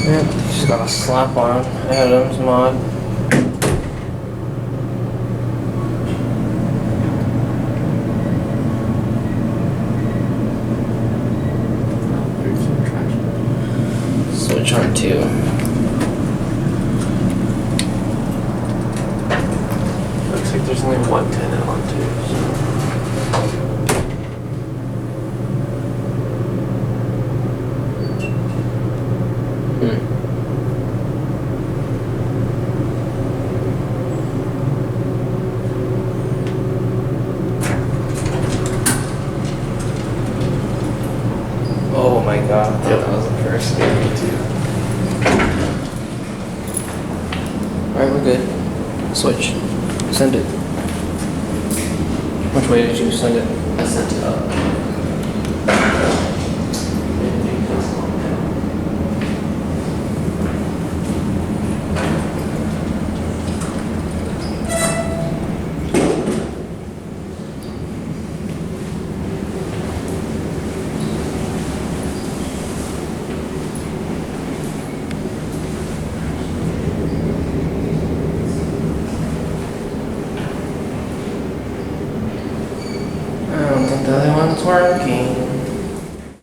Yep, just gotta slap on Adam's mod. Switch on 2. Looks like there's only one tenant on 2. Oh my god, I thought that was the first. Yeah, me too. Alright, we're good. Switch. Send it. Which way did you send it? I sent it up. I don't think the other one's working.